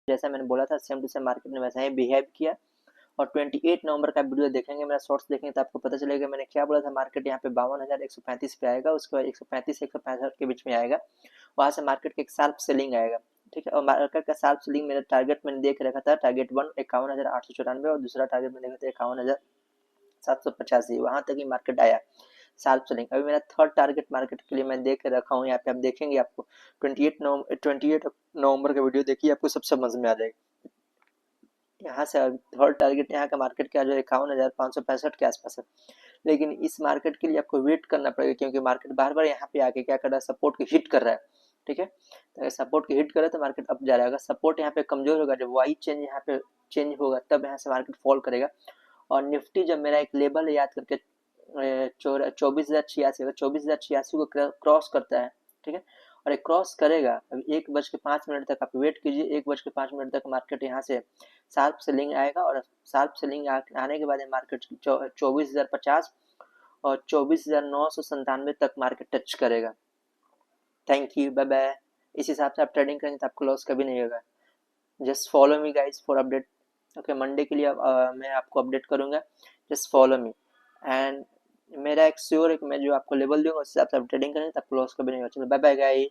जैसा मैंने बोला था सेम टू सेम मार्केट ने वैसा ही बिहेव किया। और 28 नवंबर का वीडियो देखेंगे, मेरा शॉर्ट्स देखेंगे तो आपको पता चलेगा मैंने क्या बोला था। मार्केट यहाँ पे 52,135 पे आएगा, उसके बाद 135 से 165 के बीच में आएगा, वहां से मार्केट का एक शार्प सेलिंग आएगा। ठीक है, और मार्केट का शार्प सेलिंग मेरा टारगेट मैंने देख रखा था, टारगेट 1 51,894 और दूसरा टारगेट मैंने देखा था 51,785, वहां तक ही मार्केट आया शार्प सेलिंग। अभी मेरा थर्ड टारगेट मार्केट के लिए मैं देख के रखा हूँ, यहाँ पे आप देखेंगे आपको 28 नवंबर का वीडियो देखिए, आपको सब समझ में आ जाएगा। यहाँ से थर्ड टारगेट यहाँ का मार्केट का जो 51,565 के आसपास है, लेकिन इस मार्केट के लिए आपको वेट करना पड़ेगा, क्योंकि मार्केट बार बार यहाँ पे आके क्या कर रहा है, सपोर्ट को हिट कर रहा है। ठीक है, तो अगर सपोर्ट को हिट करे तो मार्केट अप जा रहा है, अगर सपोर्ट यहाँ पे कमजोर होगा, जब वाई चेंज यहाँ पे चेंज होगा तब यहाँ से मार्केट फॉल करेगा। और निफ्टी जब मेरा एक लेवल है याद करके 24,086, अगर 24,086 को क्रॉस करता है, ठीक है, और एक क्रॉस करेगा, अभी 1:05 तक आप वेट कीजिए, 1:05 तक मार्केट यहाँ से शार्प सेलिंग आएगा, और शार्प सेलिंग आने के बाद मार्केट 24,050 और 24,997 तक मार्केट टच करेगा। Thank you, bye bye. इस हिसाब से आप ट्रेडिंग करेंगे तो आपको लॉस कभी नहीं होगा। Just follow me guys for update. Okay, Monday के लिए मैं आपको अपडेट करूंगा, जस्ट फॉलो मी। एंड मेरा एक श्योर है कि मैं जो आपको लेवल दूंगा उस हिसाब से आप ट्रेडिंग करेंगे तो आपको लॉस कभी नहीं होगा। चलो बाय बाय गाइज।